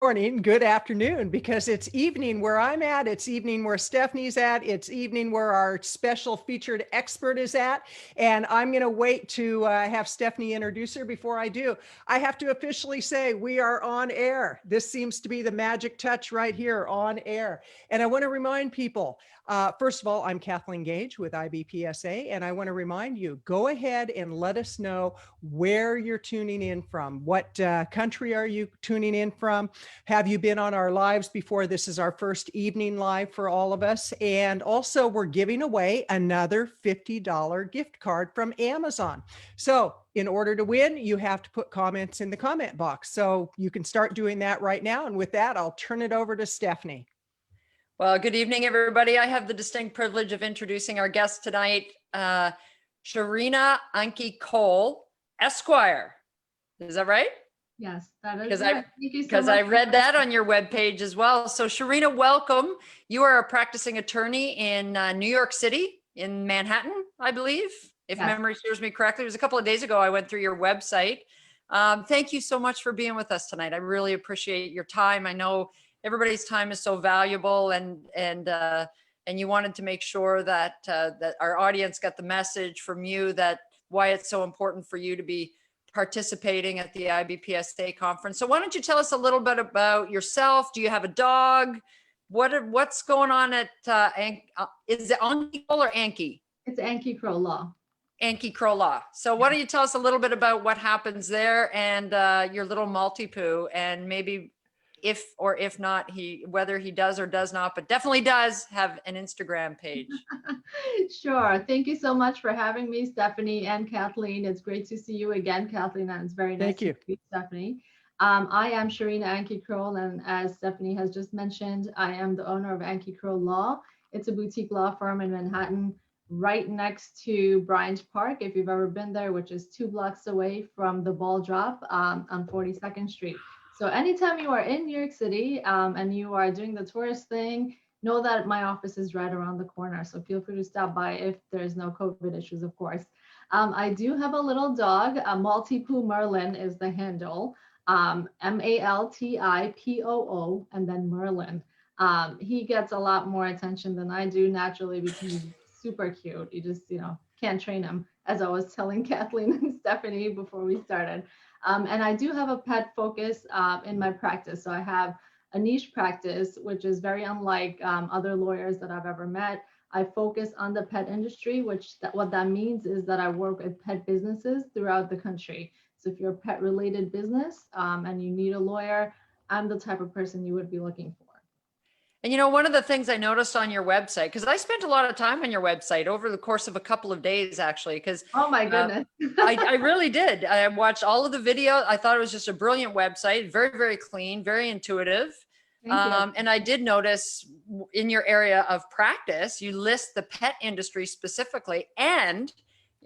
morning, good afternoon, because it's evening where I'm at, it's evening where Stephanie's at, it's evening where our special featured expert is at, and I'm going to wait to have Stephanie introduce her. Before I do, I have to officially say we are on air. This seems to be the magic touch right here, on air. And I want to remind people, first of all, I'm Kathleen Gage with IBPSA, and I want to remind you, go ahead and let us know where you're tuning in from. What country are you tuning in from? Have you been on our lives before? This is our first evening live for all of us. And also, we're giving away another $50 gift card from Amazon. So in order to win, you have to put comments in the comment box. So you can start doing that right now. And with that, I'll turn it over to Stephanie. Well, good evening, everybody. I have the distinct privilege of introducing our guest tonight, Shahrina Ankhi-Krol, Esquire. Is that right? Yes, that is. Because I read that on your webpage as well. So Shahrina, welcome. You are a practicing attorney in New York City, in Manhattan, I believe, if memory serves me correctly. It was a couple of days ago I went through your website. Thank you so much for being with us tonight. I really appreciate your time. I know everybody's time is so valuable, and you wanted to make sure that that our audience got the message from you, that why it's so important for you to be participating at the IBPSA conference. So why don't you tell us a little bit about yourself? Do you have a dog? What's going on at is it Ankhi-Krol or Ankhi? It's Ankhi-Krol Law. Ankhi-Krol Law. So why don't you tell us a little bit about what happens there, and your little multi-poo, and maybe if or if not, whether he does or does not, but definitely does have an Instagram page. Sure. Thank you so much for having me, Stephanie and Kathleen. It's great to see you again, Kathleen, and it's very nice to meet you, Stephanie. I am Shahrina Ankhi-Krol, and as Stephanie has just mentioned, I am the owner of Ankhi-Krol Law. It's a boutique law firm in Manhattan, right next to Bryant Park, if you've ever been there, which is 2 blocks away from the ball drop on 42nd Street. So anytime you are in New York City and you are doing the tourist thing, know that my office is right around the corner. So feel free to stop by if there's no COVID issues, of course. I do have a little dog. Maltipoo Merlin is the handle. Maltipoo, and then Merlin. He gets a lot more attention than I do naturally because he's super cute. You just, can't train him, as I was telling Kathleen and Stephanie before we started. And I do have a pet focus in my practice. So I have a niche practice, which is very unlike other lawyers that I've ever met. I focus on the pet industry, what that means is that I work with pet businesses throughout the country. So if you're a pet related business and you need a lawyer, I'm the type of person you would be looking for. And one of the things I noticed on your website, because I spent a lot of time on your website over the course of a couple of days, actually, because oh my goodness, I really did. I watched all of the video. I thought it was just a brilliant website, very, very clean, very intuitive. And I did notice in your area of practice, you list the pet industry specifically. And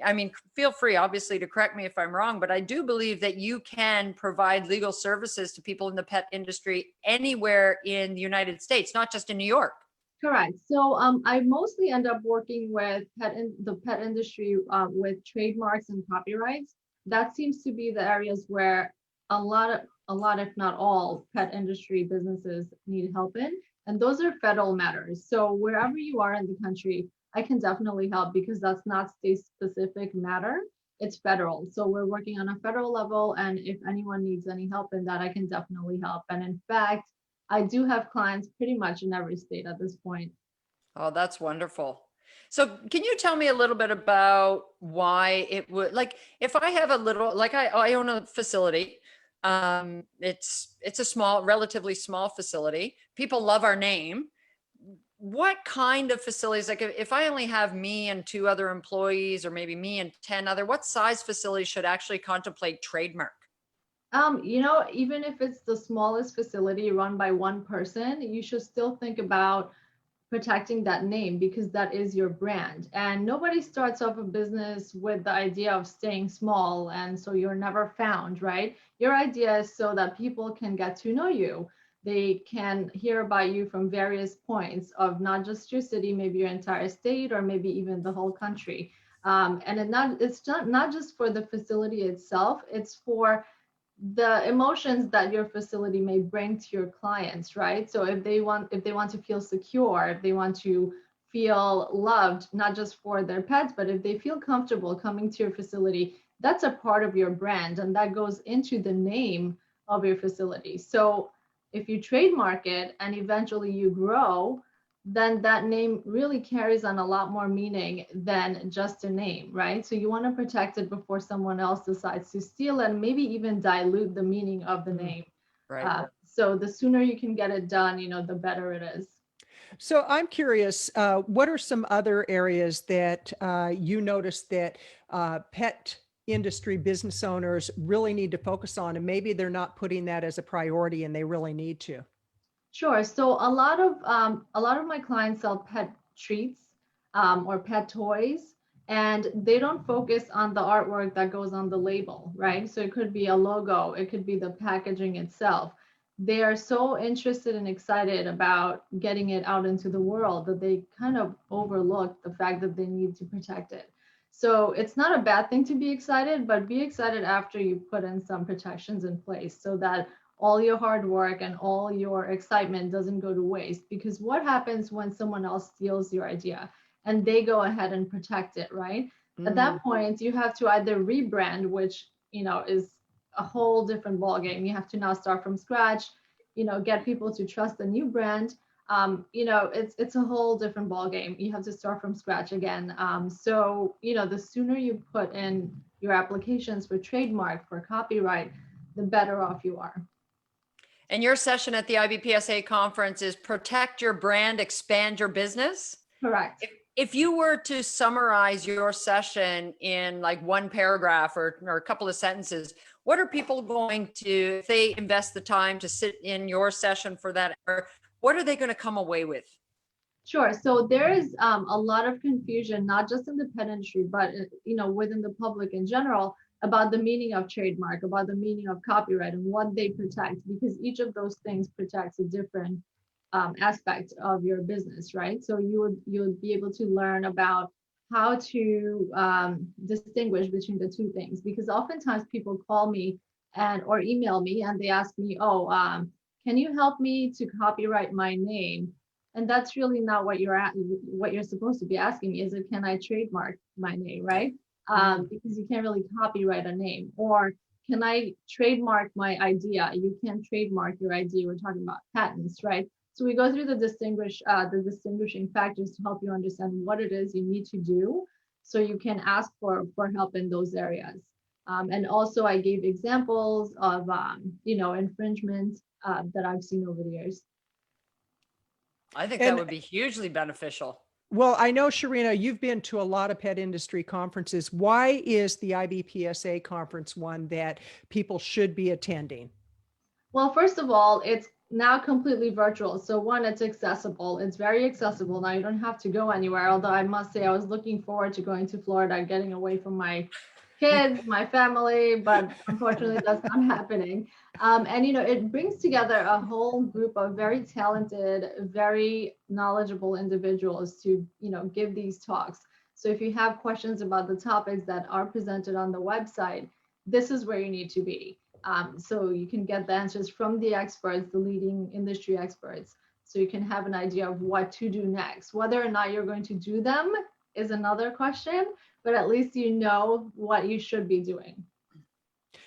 I mean, feel free, obviously, to correct me if I'm wrong, but I do believe that you can provide legal services to people in the pet industry anywhere in the United States, not just in New York. Correct. So I mostly end up working with the pet industry with trademarks and copyrights. That seems to be the areas where a lot, if not all, pet industry businesses need help in. And those are federal matters. So wherever you are in the country, I can definitely help because that's not state-specific matter. It's federal. So we're working on a federal level. And if anyone needs any help in that, I can definitely help. And in fact, I do have clients pretty much in every state at this point. Oh, that's wonderful. So can you tell me a little bit about why it would, like, if I have a little, like I own a facility, it's a relatively small facility. People love our name. What kind of facilities, like if I only have me and 2 other employees, or maybe me and 10 other, what size facility should actually contemplate trademark? Even if it's the smallest facility run by one person, you should still think about protecting that name because that is your brand. And nobody starts off a business with the idea of staying small and so you're never found, right? Your idea is so that people can get to know you. They can hear about you from various points of not just your city, maybe your entire state, or maybe even the whole country. And it's not just for the facility itself, it's for the emotions that your facility may bring to your clients, right? So if they want to feel secure, if they want to feel loved, not just for their pets, but if they feel comfortable coming to your facility, that's a part of your brand, and that goes into the name of your facility. So if you trademark it and eventually you grow, then that name really carries on a lot more meaning than just a name, right? So you want to protect it before someone else decides to steal and maybe even dilute the meaning of the name. Right. So the sooner you can get it done, the better it is. So I'm curious, what are some other areas that you notice that pet industry business owners really need to focus on, and maybe they're not putting that as a priority and they really need to? Sure. So a lot of my clients sell pet treats or pet toys, and they don't focus on the artwork that goes on the label, right? So it could be a logo, it could be the packaging itself. They are so interested and excited about getting it out into the world that they kind of overlook the fact that they need to protect it. So it's not a bad thing to be excited, but be excited after you put in some protections in place so that all your hard work and all your excitement doesn't go to waste. Because what happens when someone else steals your idea and they go ahead and protect it, right? At that point, you have to either rebrand, which is a whole different ballgame. You have to now start from scratch, get people to trust the new brand. It's a whole different ballgame. You have to start from scratch again. So the sooner you put in your applications for trademark, for copyright, the better off you are. And your session at the IBPSA conference is protect your brand, expand your business. Correct. If you were to summarize your session in like one paragraph or a couple of sentences, what are people going to, if they invest the time to sit in your session for that, or what are they going to come away with? Sure. So there is a lot of confusion, not just in the pet industry, but within the public in general, about the meaning of trademark, about the meaning of copyright and what they protect, because each of those things protects a different aspect of your business, right? So you would be able to learn about how to distinguish between the two things, because oftentimes people call me or email me and they ask me, can you help me to copyright my name? And that's really not what you're supposed to be asking me. Is it, can I trademark my name, right? Because you can't really copyright a name. Or can I trademark my idea? You can't trademark your idea. We're talking about patents, right? So we go through the distinguishing factors to help you understand what it is you need to do, so you can ask for help in those areas. And also, I gave examples of infringement that I've seen over the years. I think that would be hugely beneficial. Well, I know, Shahrina, you've been to a lot of pet industry conferences. Why is the IBPSA conference one that people should be attending? Well, first of all, it's now completely virtual. So one, it's accessible. It's very accessible. Now you don't have to go anywhere. Although I must say I was looking forward to going to Florida, getting away from my kids, my family, but unfortunately that's not happening. And it brings together a whole group of very talented, very knowledgeable individuals to give these talks. So if you have questions about the topics that are presented on the website, this is where you need to be. So you can get the answers from the experts, the leading industry experts, so you can have an idea of what to do next. Whether or not you're going to do them is another question, but at least you know what you should be doing.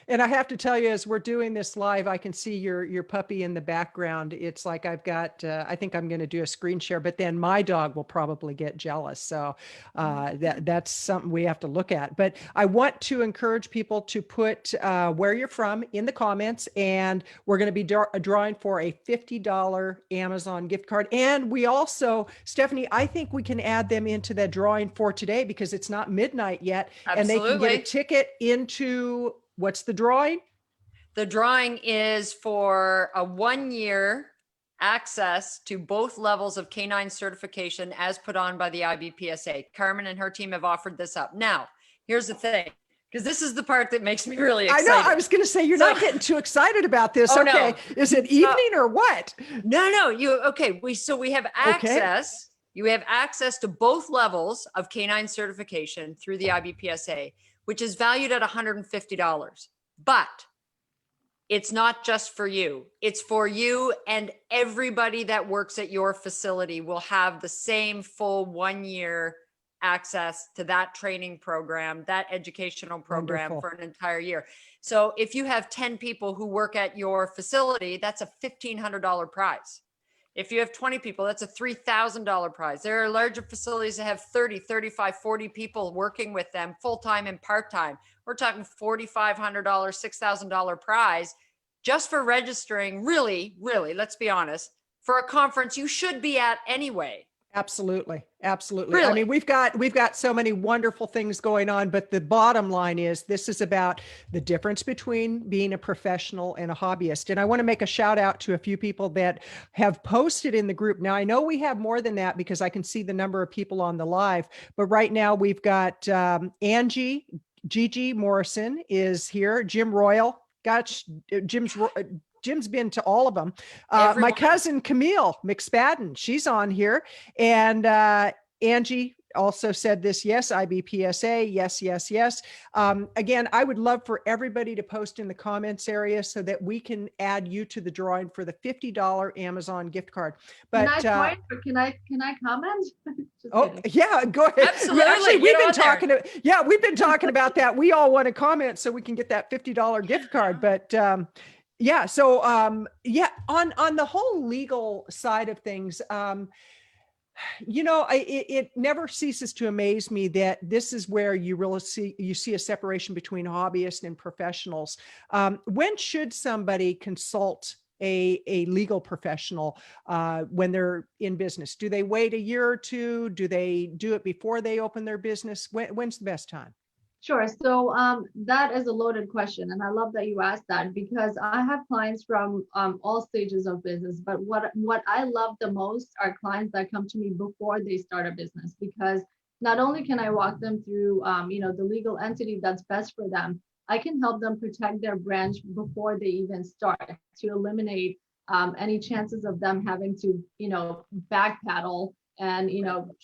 And I have to tell you, as we're doing this live, I can see your puppy in the background. It's like I've got, I think I'm going to do a screen share, but then my dog will probably get jealous. So that's something we have to look at. But I want to encourage people to put where you're from in the comments, and we're going to be drawing for a $50 Amazon gift card. And we also, Stephanie, I think we can add them into the drawing for today because it's not midnight yet. Absolutely. And they can get a ticket into... What's the drawing? The drawing is for a 1-year access to both levels of canine certification as put on by the IBPSA. Carmen and her team have offered this up. Now, here's the thing, because this is the part that makes me really excited. I know. I was going to say, you're not getting too excited about this. Okay. No. Is it evening or what? No. We have access. Okay. You have access to both levels of canine certification through the IBPSA, which is valued at $150. But it's not just for you. It's for you, and everybody that works at your facility will have the same full 1 year access to that training program, that educational program Wonderful. for an entire year. So if you have 10 people who work at your facility, that's a $1,500 prize. If you have 20 people, that's a $3,000 prize. There are larger facilities that have 30, 35, 40 people working with them full-time and part-time. We're talking $4,500, $6,000 prize just for registering, really, let's be honest, for a conference you should be at anyway. Absolutely. Absolutely. Really? I mean, we've got so many wonderful things going on, but the bottom line is this is about the difference between being a professional and a hobbyist. And I want to make a shout out to a few people that have posted in the group. Now, I know we have more than that because I can see the number of people on the live, but right now we've got Angie, Gigi Morrison is here, Jim Royal. Gosh, Jim's been to all of them. My cousin Camille McSpadden, she's on here. And Angie also said this, yes, IBPSA, yes, yes, yes. Again, I would love for everybody to post in the comments area so that we can add you to the drawing for the $50 Amazon gift card. But can I comment? Oh, kidding. Yeah, go ahead. Absolutely. Actually, we've been talking about that. We all want to comment so we can get that $50 gift card. But yeah, so on the whole legal side of things, it never ceases to amaze me that this is where you see a separation between hobbyists and professionals. When should somebody consult a legal professional when they're in business? Do they wait a year or two? Do they do it before they open their business? When's the best time? Sure. So that is a loaded question. And I love that you asked that because I have clients from all stages of business. But what I love the most are clients that come to me before they start a business, because not only can I walk them through, the legal entity that's best for them, I can help them protect their brand before they even start to eliminate any chances of them having to, backpedal and,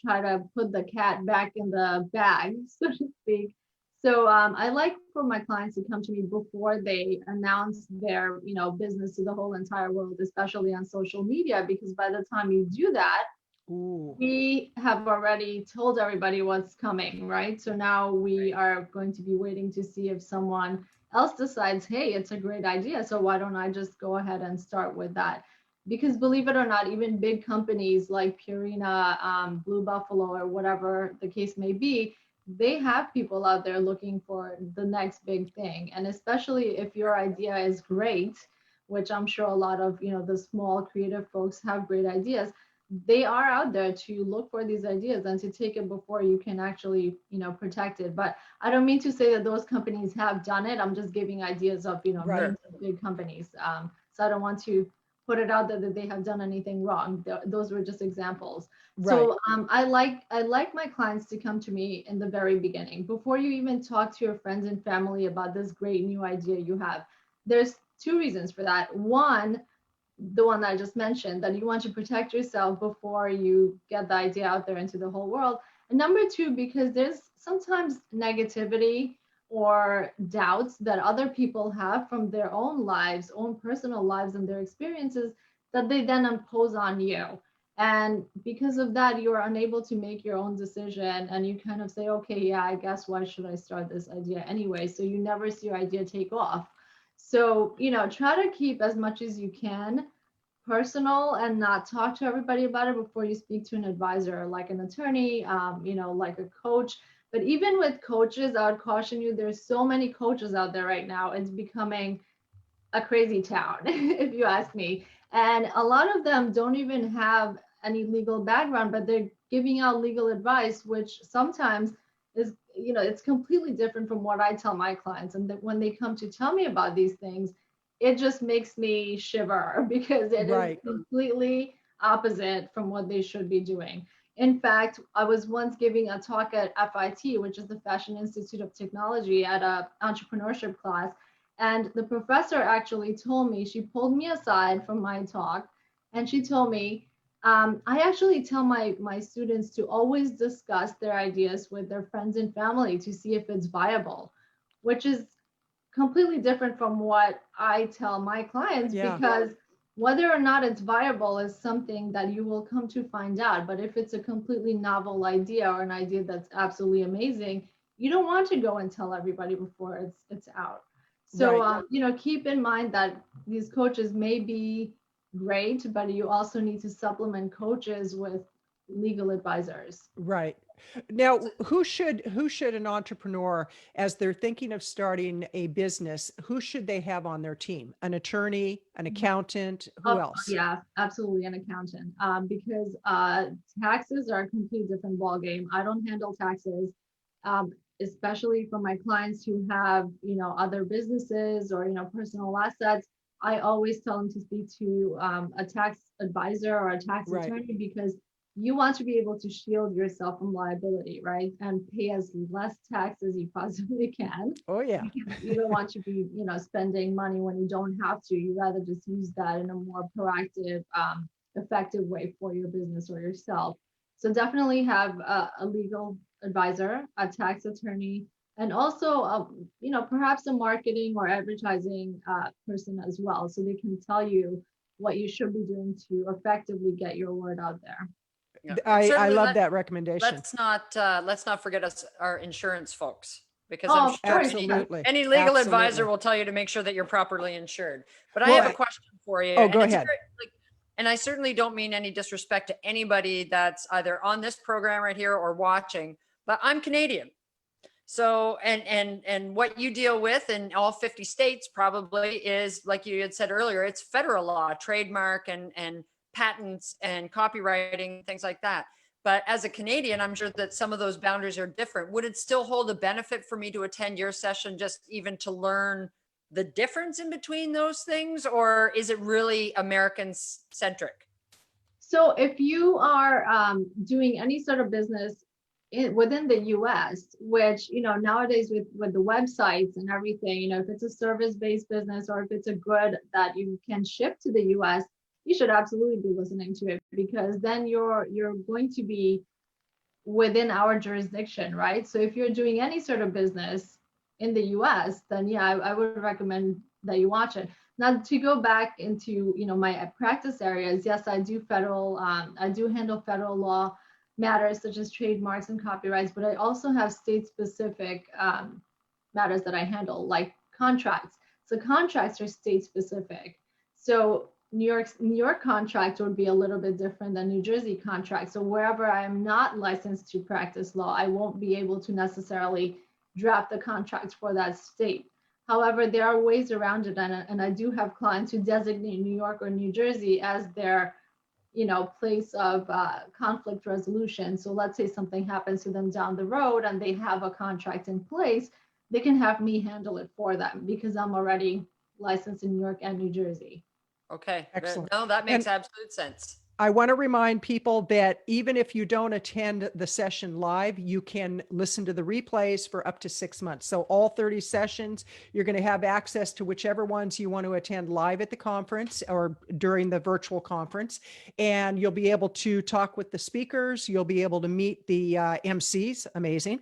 try to put the cat back in the bag, so to speak. So I like for my clients to come to me before they announce their, business to the whole entire world, especially on social media, because by the time you do that, Ooh. we have already told everybody what's coming, right? So now we are going to be waiting to see if someone else decides, hey, it's a great idea. So why don't I just go ahead and start with that? Because believe it or not, even big companies like Purina, Blue Buffalo, or whatever the case may be, they have people out there looking for the next big thing. And especially if your idea is great, which I'm sure a lot of, the small creative folks have great ideas, they are out there to look for these ideas and to take it before you can actually, protect it. But I don't mean to say that those companies have done it. I'm just giving ideas of, Right. names of big companies. So I don't want to put it out there that they have done anything wrong. Those were just examples. Right. So I like my clients to come to me in the very beginning, before you even talk to your friends and family about this great new idea you have. There's two reasons for that. One, the one that I just mentioned, that you want to protect yourself before you get the idea out there into the whole world. And number two, because there's sometimes negativity or doubts that other people have from their own lives, own personal lives and their experiences, that they then impose on you. And because of that, you are unable to make your own decision, and you kind of say, okay, yeah, I guess why should I start this idea anyway? So you never see your idea take off. So, try to keep as much as you can personal and not talk to everybody about it before you speak to an advisor, like an attorney, like a coach. But even with coaches, I would caution you, there's so many coaches out there right now. It's becoming a crazy town, if you ask me. And a lot of them don't even have any legal background, but they're giving out legal advice, which sometimes is, it's completely different from what I tell my clients. And that when they come to tell me about these things, it just makes me shiver because it is completely opposite from what they should be doing. In fact, I was once giving a talk at FIT, which is the Fashion Institute of Technology, at an entrepreneurship class. And the professor actually told me, she pulled me aside from my talk, and she told me, I actually tell my students to always discuss their ideas with their friends and family to see if it's viable, which is completely different from what I tell my clients, Yeah. because whether or not it's viable is something that you will come to find out. But if it's a completely novel idea or an idea that's absolutely amazing, you don't want to go and tell everybody before it's out. So Right. keep in mind that these coaches may be great, but you also need to supplement coaches with legal advisors. Right. Now, who should an entrepreneur, as they're thinking of starting a business, who should they have on their team? An attorney, an accountant, who Oh, else? yeah, absolutely, an accountant. Because taxes are a completely different ballgame. I don't handle taxes, um, especially for my clients who have, other businesses or, personal assets. I always tell them to speak to a tax advisor or a tax Right. attorney, because you want to be able to shield yourself from liability, right? And pay as less tax as you possibly can. Oh, yeah. Because you don't want to be, spending money when you don't have to. You rather just use that in a more proactive, effective way for your business or yourself. So definitely have a legal advisor, a tax attorney, and also, perhaps a marketing or advertising person as well, so they can tell you what you should be doing to effectively get your word out there. Yeah. I Certainly love that recommendation. let's not forget our insurance folks, because I'm Oh, of sure course. Absolutely. any legal advisor Absolutely. will tell you to make sure that you're properly insured. But I Well, have a question for you. oh, and go it's a ahead. very, and I certainly don't mean any disrespect to anybody that's either on this program right here or watching, but I'm Canadian. So, and what you deal with in all 50 states probably is, like you had said earlier, it's federal law, trademark and patents and copywriting, things like that. But as a Canadian, I'm sure that some of those boundaries are different. Would it still hold a benefit for me to attend your session, just even to learn the difference in between those things? Or is it really American centric? So if you are doing any sort of business within the US, which, nowadays with the websites and everything, if it's a service-based business or if it's a good that you can ship to the US, you should absolutely be listening to it, because then you're going to be within our jurisdiction, right? So if you're doing any sort of business in the US, then yeah, I would recommend that you watch it. Now, to go back into, my practice areas, yes, I do handle federal law matters such as trademarks and copyrights, but I also have state-specific matters that I handle, like contracts. So contracts are state-specific. So New York contract would be a little bit different than New Jersey contract. So wherever I am not licensed to practice law, I won't be able to necessarily draft the contracts for that state. However, there are ways around it, and I do have clients who designate New York or New Jersey as their, place of conflict resolution. So let's say something happens to them down the road and they have a contract in place, they can have me handle it for them because I'm already licensed in New York and New Jersey. Okay. Excellent. No, that makes And absolute sense. I want to remind people that even if you don't attend the session live, you can listen to the replays for up to 6 months. So all 30 sessions, you're going to have access to whichever ones you want to attend live at the conference or during the virtual conference. And you'll be able to talk with the speakers. You'll be able to meet the MCs. Amazing.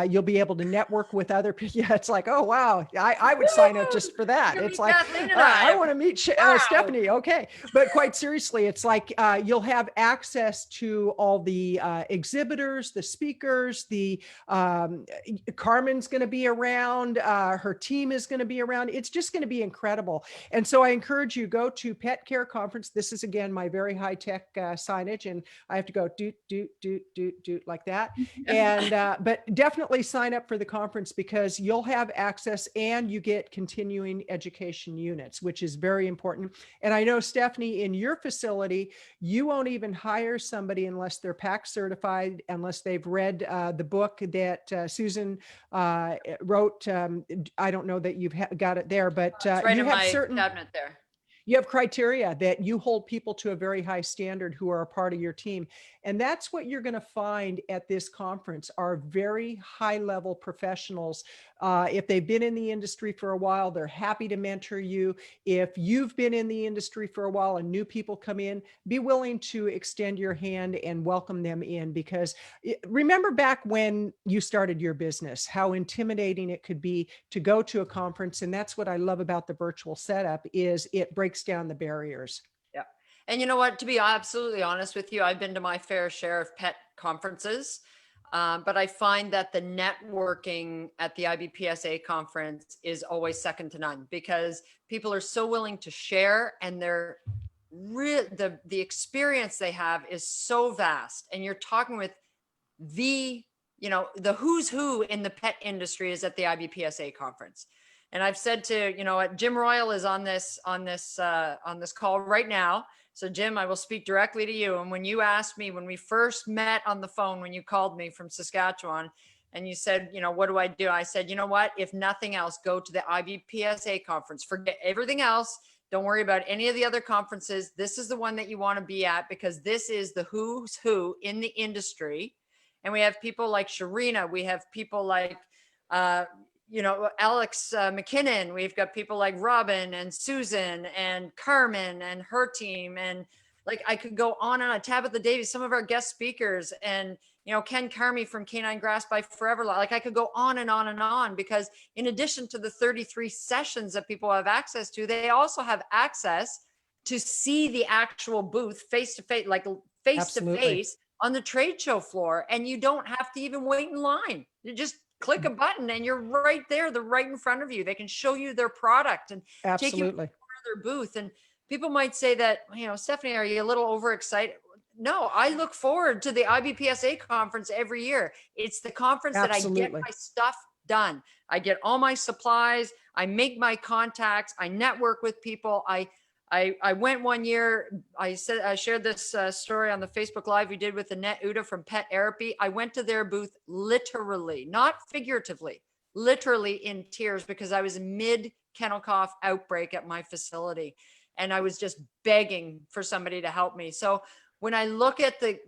You'll be able to network with other people. Yeah, it's like, oh, wow. I would sign up just for that. You're It's meet like, Kathleen and I I. want to meet Wow. Stephanie. Okay. But quite seriously, it's like, you'll have access to all the exhibitors, the speakers, the Carmen's going to be around, her team is going to be around. It's just going to be incredible. And so I encourage you, go to Pet Care Conference. This is, again, my very high tech signage, and I have to go do like that. And but definitely sign up for the conference, because you'll have access and you get continuing education units, which is very important. And I know, Stephanie, in your facility, you won't even hire somebody unless they're PAC certified, unless they've read the book that Susan wrote. I don't know that you've got it there, but It's right you in have my certain cabinet there. you have criteria that you hold people to a very high standard who are a part of your team. And that's what you're going to find at this conference, are very high level professionals If they've been in the industry for a while, they're happy to mentor you. If you've been in the industry for a while and new people come in, be willing to extend your hand and welcome them in, because remember back when you started your business, how intimidating it could be to go to a conference. And that's what I love about the virtual setup, is it breaks down the barriers. Yeah. And you know what, to be absolutely honest with you, I've been to my fair share of pet conferences. But I find that the networking at the IBPSA conference is always second to none, because people are so willing to share, and the experience they have is so vast. And you're talking with the who's who in the pet industry is at the IBPSA conference. And I've said to, Jim Royal is on this call right now. So Jim, I will speak directly to you. And when you asked me, when we first met on the phone, when you called me from Saskatchewan and you said, what do I do? I said, you know what, if nothing else, go to the IBPSA conference, forget everything else. Don't worry about any of the other conferences. This is the one that you want to be at, because this is the who's who in the industry. And we have people like Shahrina, we have people like, Alex McKinnon, we've got people like Robin and Susan and Carmen and her team. And like, I could go on and on. Tabitha Davies, some of our guest speakers, and, Ken Carmy from Canine Grass by Forever. Like, I could go on and on and on, because in addition to the 33 sessions that people have access to, they also have access to see the actual booth face to face, like face to face on the trade show floor. And you don't have to even wait in line. You just click a button and you're right there. They're right in front of you. They can show you their product and take you to their booth. And people might say that, Stephanie, are you a little overexcited? No, I look forward to the IBPSA conference every year. It's the conference that I get my stuff done. I get all my supplies. I make my contacts. I network with people. I went one year, I shared this story on the Facebook Live we did with Annette Uda from Pet Therapy. I went to their booth literally, not figuratively, literally in tears, because I was mid kennel cough outbreak at my facility. And I was just begging for somebody to help me. So when I look at the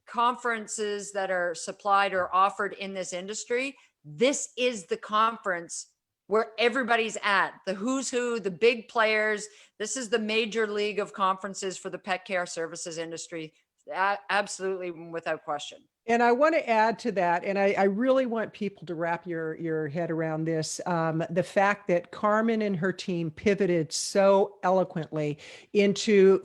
conferences that are supplied or offered in this industry, this is the conference where everybody's at, the who's who, the big players. This is the major league of conferences for the pet care services industry. Absolutely, without question. And I want to add to that, and I really want people to wrap your head around this, the fact that Carmen and her team pivoted so eloquently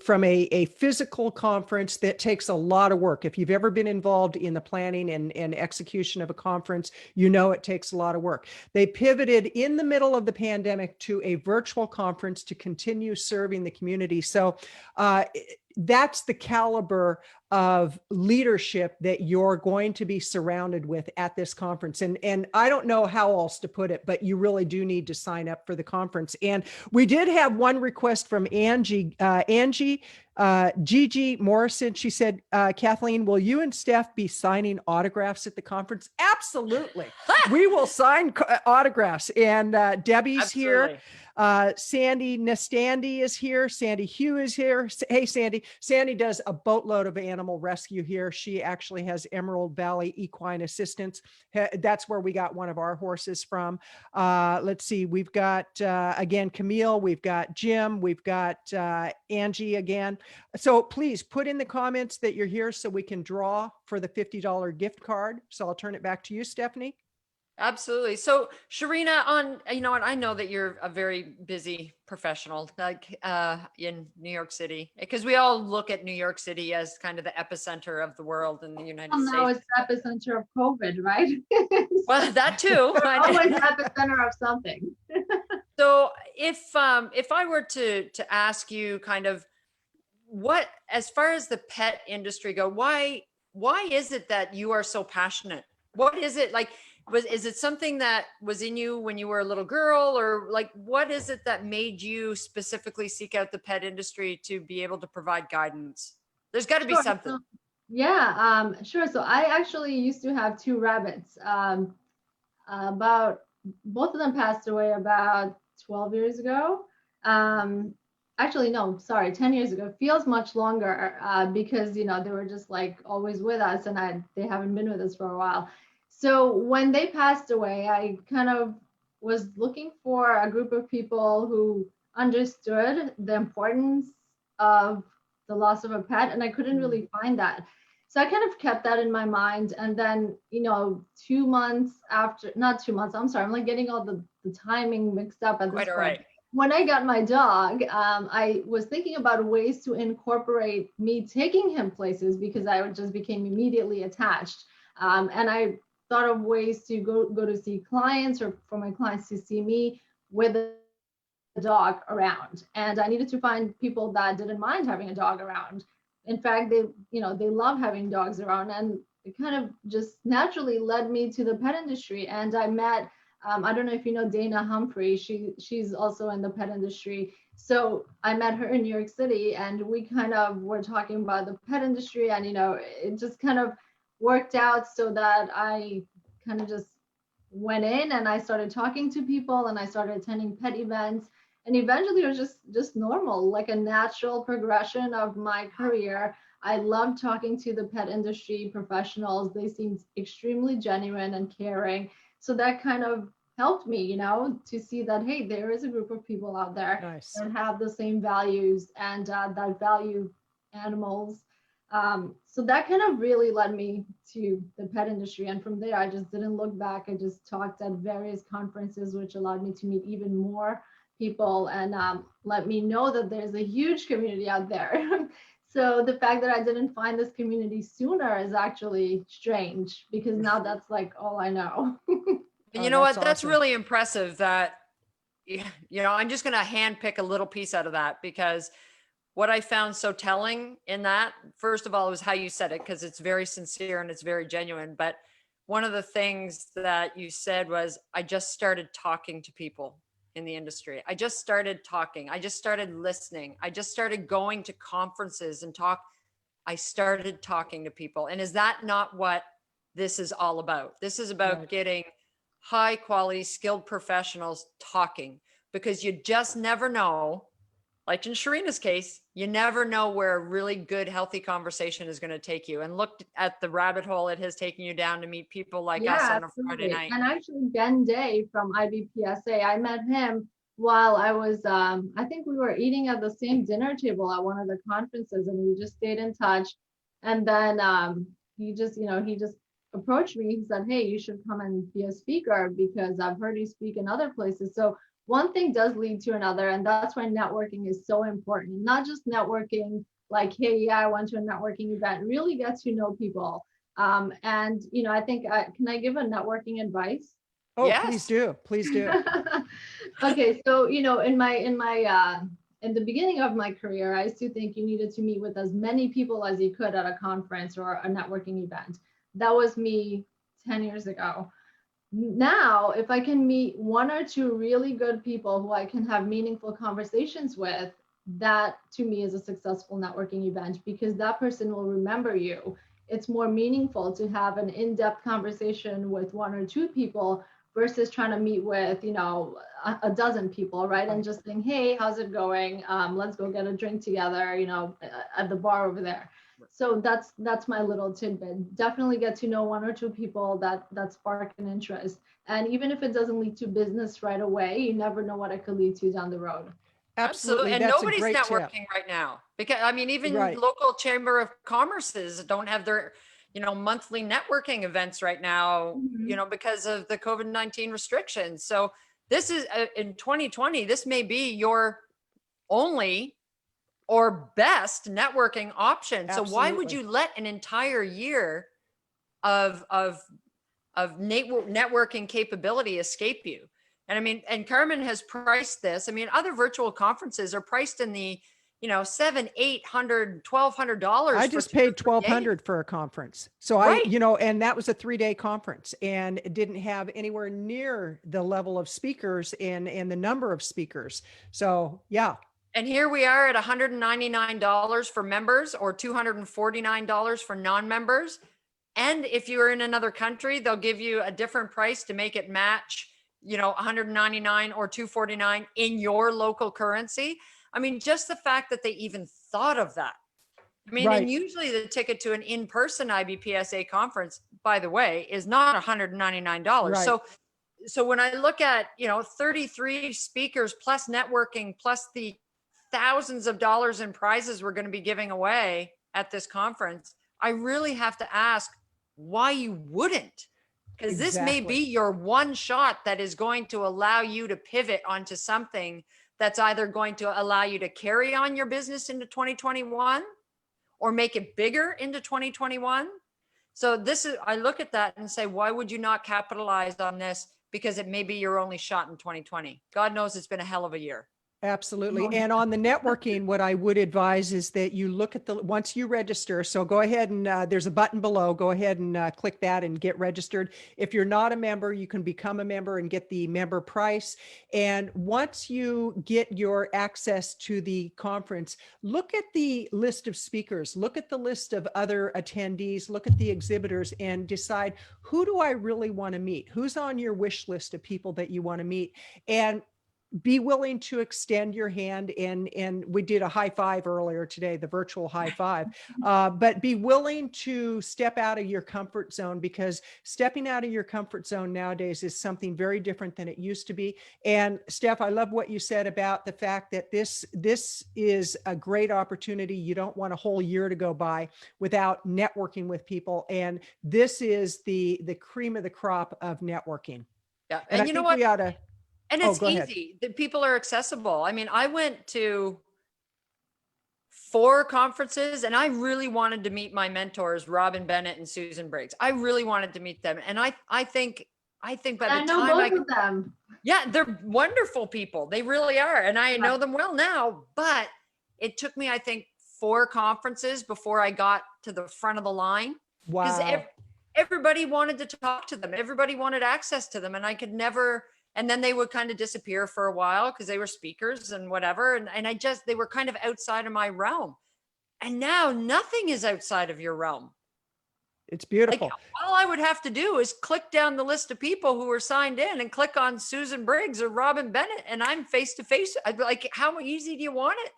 from a physical conference that takes a lot of work. If you've ever been involved in the planning and execution of a conference, it takes a lot of work. They pivoted in the middle of the pandemic to a virtual conference to continue serving the community. So that's the caliber of leadership that you're going to be surrounded with at this conference. And I don't know how else to put it, but you really do need to sign up for the conference. And we did have one request from Gigi Morrison. She said, Kathleen, will you and Steph be signing autographs at the conference? Absolutely. We will sign autographs. And Debbie's here. Sandy Nestandi is here. Sandy Hugh is here. Hey, Sandy. Sandy does a boatload of animal rescue here. She actually has Emerald Valley Equine Assistance. That's where we got one of our horses from. Let's see. We've got, again, Camille. We've got Jim. We've got Angie again. So please put in the comments that you're here so we can draw for the $50 gift card. So I'll turn it back to you, Stephanie. Absolutely. So Shahrina, I know that you're a very busy professional, like in New York City, because we all look at New York City as kind of the epicenter of the world in the United States. Now it's the epicenter of COVID, right? Well, that too. Always epicenter of something. So if I were to ask you kind of what, as far as the pet industry go, why is it that you are so passionate? What is it like? Is it something that was in you when you were a little girl, or like, what is it that made you specifically seek out the pet industry to be able to provide guidance? There's got to be something. Yeah, sure. So I actually used to have two rabbits. Both of them passed away about 12 years ago. Actually, no, sorry, 10 years ago. It feels much longer because, they were just like always with us, and they haven't been with us for a while. So when they passed away, I kind of was looking for a group of people who understood the importance of the loss of a pet, and I couldn't really find that. So I kind of kept that in my mind. And then, 2 months after, not 2 months, I'm sorry, I'm like getting all the timing mixed up at this Quite all point. right. When I got my dog, I was thinking about ways to incorporate me taking him places because I just became immediately attached. And I thought of ways to go to see clients, or for my clients to see me with a dog around. And I needed to find people that didn't mind having a dog around. In fact, they love having dogs around, and it kind of just naturally led me to the pet industry. And I met, I don't know if you know Dana Humphrey. She's also in the pet industry. So I met her in New York City, and we kind of were talking about the pet industry, and it just kind of worked out so that I kind of just went in and I started talking to people, and I started attending pet events, and eventually it was just normal, like a natural progression of my career. I loved talking to the pet industry professionals. They seemed extremely genuine and caring. So that kind of helped me, to see that, hey, there is a group of people out there that have the same values and that value animals. So that kind of really led me to the pet industry. And from there, I just didn't look back. I just talked at various conferences, which allowed me to meet even more people and let me know that there's a huge community out there. So the fact that I didn't find this community sooner is actually strange, because now that's like all I know. And you know what? That's really impressive that, I'm just going to handpick a little piece out of that, because what I found so telling in that, first of all, was how you said it, because it's very sincere and it's very genuine. But one of the things that you said was, I just started talking to people in the industry. I just started talking. I just started listening. I just started going to conferences and I started talking to people. And is that not what this is all about? This is about getting high quality, skilled professionals talking, because you just never know. Like in Shahrina's case, you never know where a really good, healthy conversation is going to take you. And look at the rabbit hole it has taken you down to meet people like us on a Friday night. And actually, Ben Day from IBPSA, I met him while I was, I think we were eating at the same dinner table at one of the conferences, and we just stayed in touch. And then he just approached me. He said, hey, you should come and be a speaker, because I've heard you speak in other places. So one thing does lead to another, and that's why networking is so important. Not just networking like, hey, yeah, I went to a networking event. Really get to know people. And I think can I give a networking advice? Oh, yes. Please do. Okay, so in the beginning of my career, I used to think you needed to meet with as many people as you could at a conference or a networking event. That was me 10 years ago. Now, if I can meet one or two really good people who I can have meaningful conversations with, that to me is a successful networking event, because that person will remember you. It's more meaningful to have an in-depth conversation with one or two people versus trying to meet with, a dozen people, right? And just saying, hey, how's it going? Let's go get a drink together, at the bar over there. So that's my little tidbit. Definitely get to know one or two people that spark an interest. And even if it doesn't lead to business right away, you never know what it could lead to down the road. Absolutely. And that's nobody's networking right now, because even local chamber of commerces don't have their, monthly networking events right now, because of the COVID-19 restrictions. So this is in 2020, this may be your only or best networking option. Absolutely. So why would you let an entire year of networking capability escape you? And and Carmen has priced this. Other virtual conferences are priced in the, $700, $800, $1,200. I just paid $1,200 for a conference. So and that was a 3-day conference, and it didn't have anywhere near the level of speakers and the number of speakers. So yeah. And here we are at $199 for members, or $249 for non-members. And if you're in another country, they'll give you a different price to make it match, $199 or $249 in your local currency. Just the fact that they even thought of that I mean, Right. and usually the ticket to an in-person IBPSA conference, by the way, is not $199. Right. So when I look at, 33 speakers plus networking, plus the thousands of dollars in prizes we're going to be giving away at this conference, I really have to ask why you wouldn't. Because this may Exactly. be your one shot that is going to allow you to pivot onto something that's either going to allow you to carry on your business into 2021 or make it bigger into 2021. So this is, I look at that and say, why would you not capitalize on this? Because it may be your only shot in 2020. God knows it's been a hell of a year. Absolutely. Oh, And on the networking, what I would advise is that you look at once you register, so go ahead and there's a button below, go ahead and click that and get registered. If you're not a member, you can become a member and get the member price. And once you get your access to the conference, look at the list of speakers, look at the list of other attendees, look at the exhibitors and decide, who do I really want to meet? Who's on your wish list of people that you want to meet? And be willing to extend your hand, and we did a high five earlier today, the virtual high five, but be willing to step out of your comfort zone, because stepping out of your comfort zone nowadays is something very different than it used to be. And Steph, I love what you said about the fact that this is a great opportunity. You don't want a whole year to go by without networking with people, and this is the cream of the crop of networking. Yeah, And I you know think what? we ought to. And Oh, it's go ahead. easy. The people are accessible. I mean, I went to 4 conferences and I really wanted to meet my mentors, Robin Bennett and Susan Briggs. I really wanted to meet them. And I think by the I know time both of them. yeah, they're wonderful people. They really are. And I know them well now, but it took me, I think, 4 conferences before I got to the front of the line. Because Wow. everybody wanted to talk to them. Everybody wanted access to them. And I could never, and then they would kind of disappear for a while because they were speakers and whatever. And they were kind of outside of my realm. And now nothing is outside of your realm. It's beautiful. Like, all I would have to do is click down the list of people who were signed in and click on Susan Briggs or Robin Bennett, and I'm face to face. I'd be like, how easy do you want it?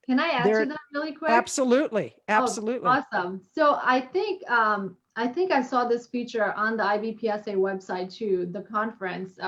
Can I add to that really quick? Absolutely. Oh, Absolutely. awesome. So I think I saw this feature on the IBPSA website too, the conference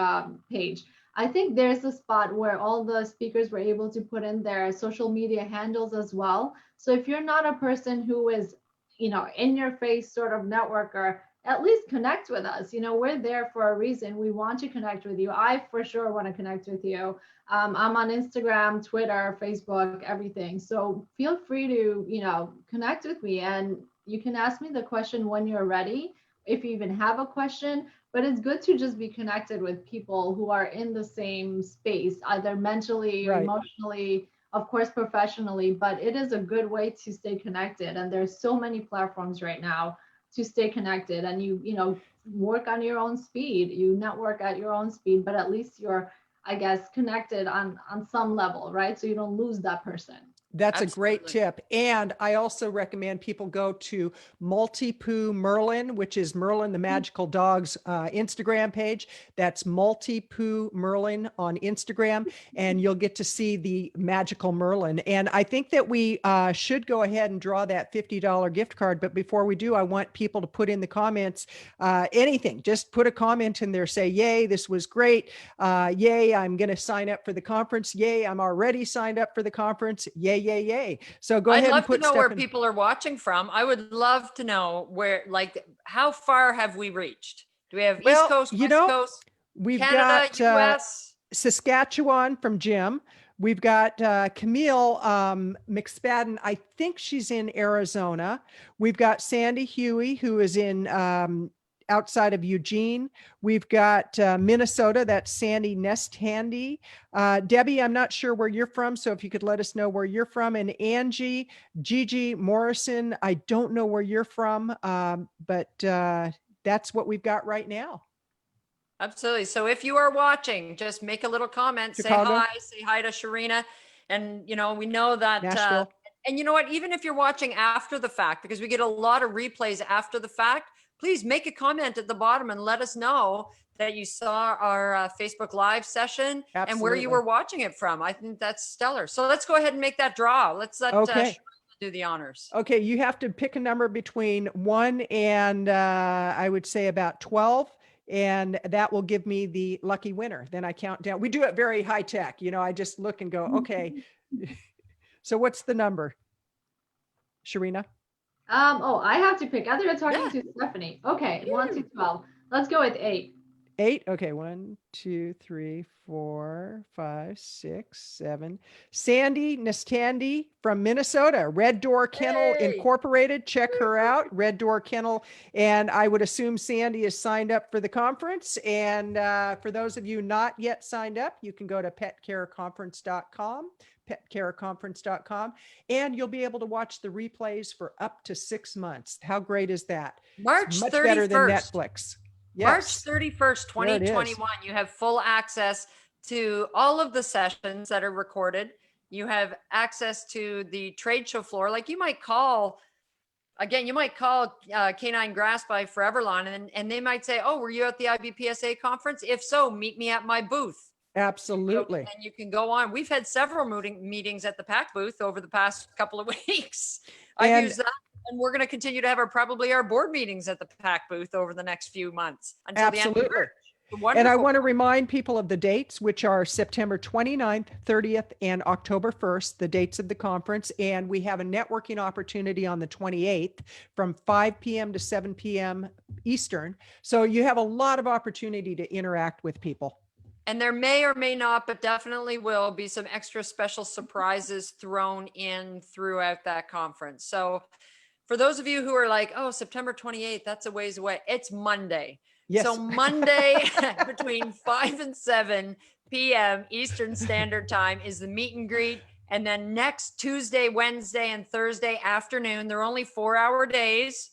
page. I think there's a spot where all the speakers were able to put in their social media handles as well. So if you're not a person who is, in your face sort of networker, at least connect with us. We're there for a reason. We want to connect with you. I for sure want to connect with you. I'm on Instagram, Twitter, Facebook, everything. So feel free to, connect with me, and you can ask me the question when you're ready, if you even have a question. But it's good to just be connected with people who are in the same space, either mentally, Right. emotionally, of course, professionally, but it is a good way to stay connected. And there's so many platforms right now to stay connected, and you work on your own speed, you network at your own speed, but at least you're, I guess, connected on some level, right? So you don't lose that person. That's Absolutely. a great tip. And I also recommend people go to Multi-Poo Merlin, which is Merlin the Magical Dog's Instagram page. That's Multi-Poo Merlin on Instagram, and you'll get to see the magical Merlin. And I think that we should go ahead and draw that $50 gift card. But before we do, I want people to put in the comments anything. Just put a comment in there, say, yay, this was great. Yay, I'm going to sign up for the conference. Yay, I'm already signed up for the conference. Yay, yay, yay. So go ahead and put I'd love to know where Steph in. people are watching from. I would love to know where, like, how far have we reached? Do we have East Coast, West Coast, we've Canada, got US? Saskatchewan from Jim. We've got Camille McSpadden. I think she's in Arizona. We've got Sandy Huey, who is in outside of Eugene. We've got Minnesota. That's Sandy Nest Handy. Debbie, I'm not sure where you're from, so if you could let us know where you're from. And Angie, Gigi Morrison, I don't know where you're from, but that's what we've got right now. Absolutely. So if you are watching, just make a little comment, Chicago. say hi to Shahrina. And, we know that, Nashville. and you know what, even if you're watching after the fact, because we get a lot of replays after the fact, please make a comment at the bottom and let us know that you saw our Facebook Live session. Absolutely. And where you were watching it from. I think that's stellar. So let's go ahead and make that draw. Let's let Okay. do the honors. Okay, you have to pick a number between 1 and I would say about 12. And that will give me the lucky winner. Then I count down. We do it very high tech. You know, I just look and go, okay. So what's the number, Shahrina? Oh, I have to pick. I thought you were talking to Stephanie. Okay, 1 to 12. Let's go with 8. 8. Okay, 1, 2, 3, 4, 5, 6, 7. Sandy Nastandi from Minnesota, Red Door Kennel Incorporated. Check her out, Red Door Kennel. And I would assume Sandy is signed up for the conference. And for those of you not yet signed up, you can go to petcareconference.com. petcareconference.com, and you'll be able to watch the replays for up to 6 months. How great is that? March It's much 31st. better than Netflix. Yes. March 31st, 2021, you have full access to all of the sessions that are recorded. You have access to the trade show floor. Like you might call Canine Grass by Foreverlawn, and they might say, oh, were you at the IBPSA conference? If so, meet me at my booth. Absolutely. And you can go on. We've had several meetings at the PAC booth over the past couple of weeks. I've used that. And we're going to continue to have probably our board meetings at the PAC booth over the next few months until the end of March. And I want to remind people of the dates, which are September 29th, 30th, and October 1st, the dates of the conference. And we have a networking opportunity on the 28th from 5 p.m. to 7 p.m. Eastern. So you have a lot of opportunity to interact with people. And there may or may not, but definitely will be some extra special surprises thrown in throughout that conference. So for those of you who are like, oh, September 28th, that's a ways away. It's Monday. Yes. So Monday between 5 and 7 p.m. Eastern Standard Time is the meet and greet. And then next Tuesday, Wednesday, and Thursday afternoon, they're only 4-hour days.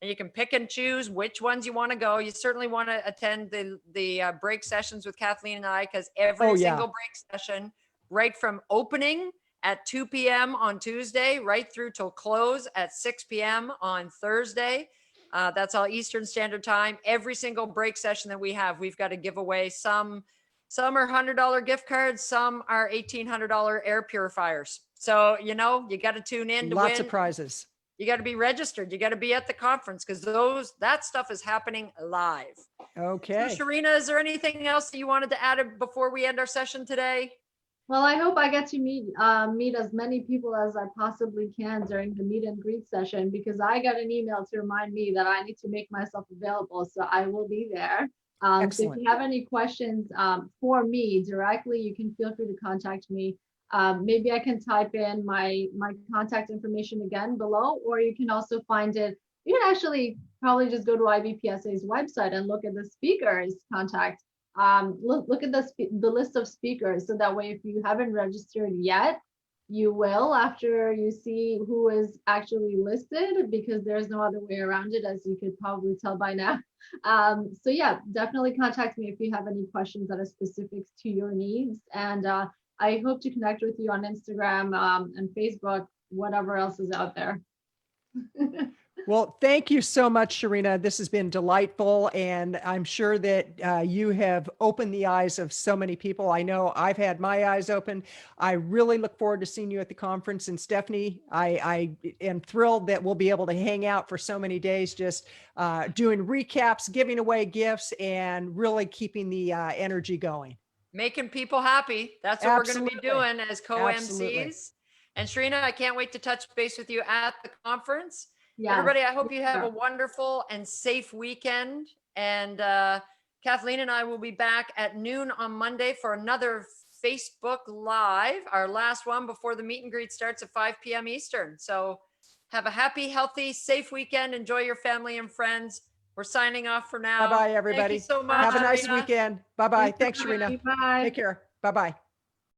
And you can pick and choose which ones you want to go. You certainly want to attend the break sessions with Kathleen and I, because every single break session, right from opening at 2 p.m. on Tuesday, right through till close at 6 p.m. on Thursday. That's all Eastern Standard Time. Every single break session that we have, we've got to give away. Some are $100 gift cards. Some are $1,800 air purifiers. So, you know, you got to tune in to win. Lots of prizes. You got to be registered. You got to be at the conference, because that stuff is happening live. Okay. So Shahrina, is there anything else that you wanted to add before we end our session today? Well, I hope I get to meet as many people as I possibly can during the meet and greet session, because I got an email to remind me that I need to make myself available. So I will be there. So if you have any questions for me directly, you can feel free to contact me. Maybe I can type in my contact information again below, or you can also find it. You can actually probably just go to IBPSA's website and look at the speakers contact. Look at the list of speakers, so that way if you haven't registered yet, you will after you see who is actually listed, because there's no other way around it, as you could probably tell by now. So yeah, definitely contact me if you have any questions that are specific to your needs, and I hope to connect with you on Instagram and Facebook, whatever else is out there. Well, thank you so much, Shahrina. This has been delightful, and I'm sure that you have opened the eyes of so many people. I know I've had my eyes open. I really look forward to seeing you at the conference. And Stephanie, I am thrilled that we'll be able to hang out for so many days, just doing recaps, giving away gifts, and really keeping the energy going. Making people happy. That's what we're going to be doing as co-MCs. And Shahrina, I can't wait to touch base with you at the conference. Yes. Everybody, I hope you have a wonderful and safe weekend. And Kathleen and I will be back at noon on Monday for another Facebook Live, our last one before the meet and greet starts at 5 p.m. Eastern. So have a happy, healthy, safe weekend. Enjoy your family and friends. We're signing off for now. Bye-bye, everybody. Thank you so much. Have a nice Shahrina. weekend. Bye-bye. Thanks, Shahrina. Bye. Take care. Bye-bye.